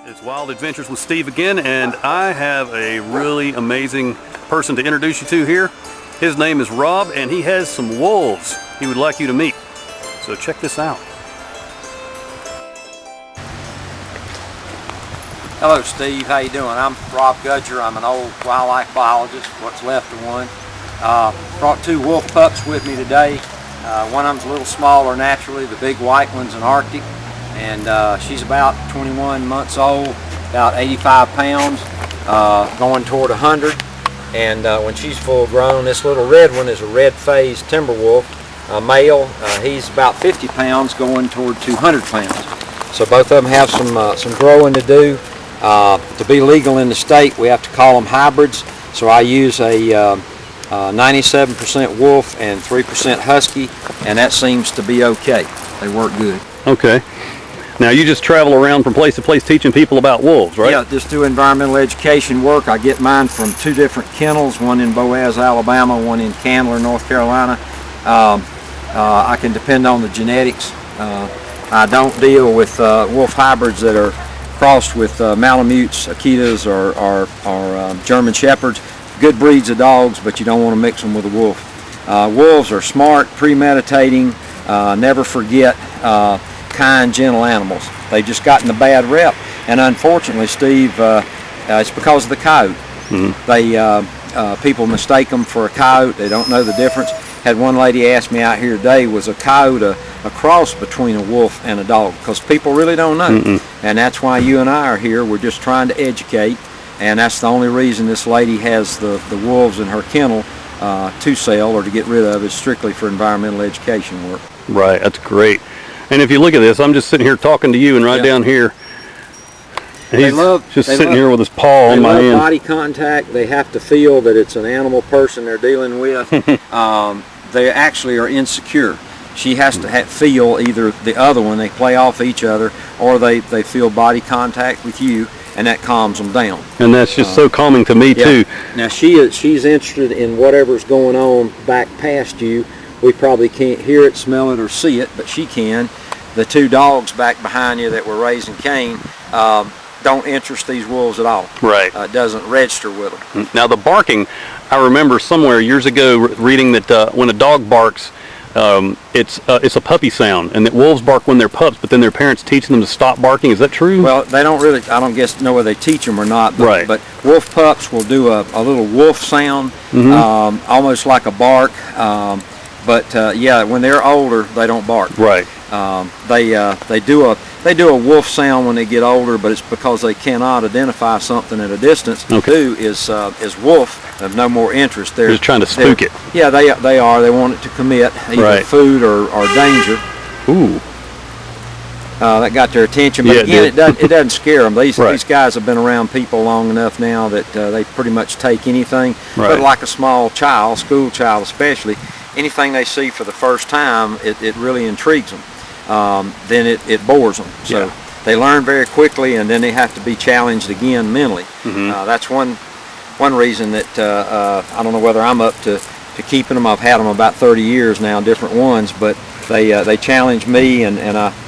It's Wild Adventures with Steve again, and I have a really amazing person to introduce you to here. His name is Rob, and he has some wolves he would like you to meet. So check this out. Hello Steve, how you doing? I'm Rob Gudger. I'm an old wildlife biologist, what's left of one. Brought two wolf pups with me today. One of them's a little smaller naturally, the big white one's an Arctic, and she's about 21 months old, about 85 pounds, going toward 100. And when she's full grown, this little red one is a red-phased timber wolf, male. He's about 50 pounds, going toward 200 pounds. So both of them have some growing to do. To be legal in the state, we have to call them hybrids. So I use a 97% wolf and 3% husky, and that seems to be okay. They work good. Okay. Now you just travel around from place to place teaching people about wolves, right? Yeah, just do environmental education work. I get mine from two different kennels, one in Boaz, Alabama, one in Candler, North Carolina. I can depend on the genetics. I don't deal with wolf hybrids that are crossed with Malamutes, Akitas, or German Shepherds. Good breeds of dogs, but you don't want to mix them with a wolf. Wolves are smart, premeditating, never forget, kind, gentle animals. They've just gotten a bad rep, and unfortunately, Steve, it's because of the coyote. Mm-hmm. People mistake them for a coyote. They don't know the difference. Had one lady ask me out here today, was a coyote a cross between a wolf and a dog? Because people really don't know. Mm-mm. And that's why you and I are here. We're just trying to educate, and that's the only reason this lady has the wolves in her kennel to sell or to get rid of, is strictly for environmental education work. Right, that's great. And if you look at this, I'm just sitting here talking to you, and right down here, he's just sitting here with his paw on my hand. They love body contact. They have to feel that it's an animal person they're dealing with. They actually are insecure. She has to feel either the other one, they play off each other, or they feel body contact with you, and that calms them down. And that's just so calming to me too. Now she's interested in whatever's going on back past you. We probably can't hear it, smell it, or see it, but she can. The two dogs back behind you that were raising Cain don't interest these wolves at all. Right. It doesn't register with them. Now the barking, I remember somewhere years ago reading that when a dog barks, it's a puppy sound, and that wolves bark when they're pups, but then their parents teach them to stop barking. Is that true? Well, they don't really, I don't guess know whether they teach them or not, but, right. But wolf pups will do a little wolf sound, mm-hmm. Almost like a bark. Yeah, when they're older, they don't bark. Right. They do a wolf sound when they get older, but it's because they cannot identify something at a distance. Okay. Is wolf of no more interest. They're just trying to spook it. Yeah, they are. They want it to commit either food or danger. Ooh. That got their attention, but again, it doesn't scare them. These guys have been around people long enough now that they pretty much take anything. Right. But like a small child, school child especially, anything they see for the first time, it really intrigues them. Then it bores them. So they learn very quickly, and then they have to be challenged again mentally. Mm-hmm. That's one reason that I don't know whether I'm up to keeping them. I've had them about 30 years now, different ones, but they challenge me, and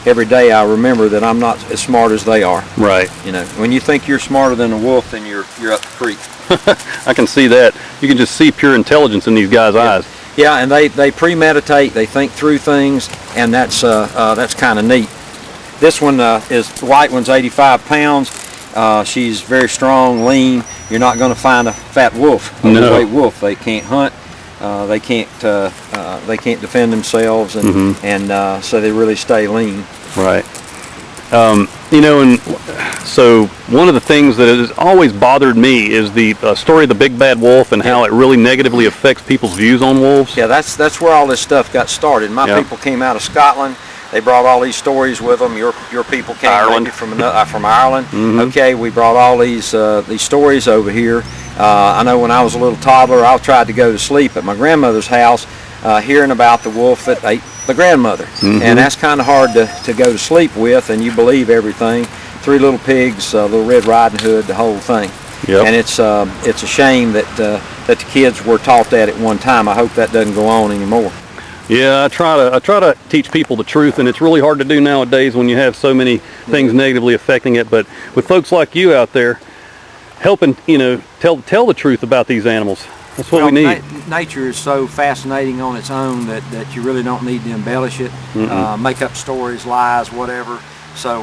every day I remember that I'm not as smart as they are. Right. You know, when you think you're smarter than a wolf, then you're up the creek. I can see that. You can just see pure intelligence in these guys' eyes. Yeah, and they premeditate. They think through things, and that's kind of neat. This one is the white one's 85 pounds. She's very strong, lean. You're not going to find a fat wolf, overweight wolf. They can't hunt. They can't defend themselves, and so they really stay lean. Right. You know, and so one of the things that has always bothered me is the story of the big bad wolf, and how it really negatively affects people's views on wolves. Yeah, that's where all this stuff got started. My people came out of Scotland. They brought all these stories with them. Your people came Ireland. from Ireland. Mm-hmm. Okay, we brought all these stories over here. I know when I was a little toddler, I tried to go to sleep at my grandmother's house, hearing about the wolf that ate the grandmother. Mm-hmm. And that's kind of hard to go to sleep with, and you believe everything. Three Little Pigs, Little Red Riding Hood, the whole thing. Yep. And it's a shame that the kids were taught that at one time. I hope that doesn't go on anymore. Yeah, I try to teach people the truth, and it's really hard to do nowadays when you have so many things negatively affecting it. But with folks like you out there, helping, you know, tell the truth about these animals. That's what we need. Nature is so fascinating on its own that you really don't need to embellish it, make up stories, lies, whatever. So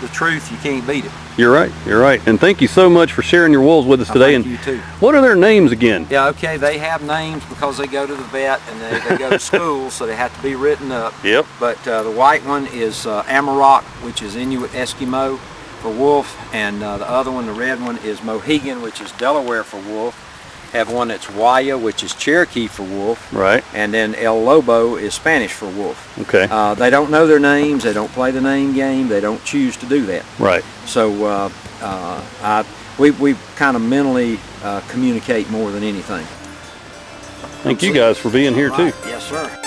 the truth, you can't beat it. You're right. You're right. And thank you so much for sharing your wolves with us today. Thank and you too. What are their names again? Yeah, okay, they have names because they go to the vet and they go to school, so they have to be written up. Yep. But the white one is Amarok, which is Inuit Eskimo for wolf, and the other one, the red one, is Mohegan, which is Delaware for wolf. Have one that's Waya, which is Cherokee for wolf. Right. And then El Lobo is Spanish for wolf. Okay. They don't know their names. They don't play the name game. They don't choose to do that. Right. So we kind of mentally communicate more than anything. Thank you guys for being here too. Yes, sir.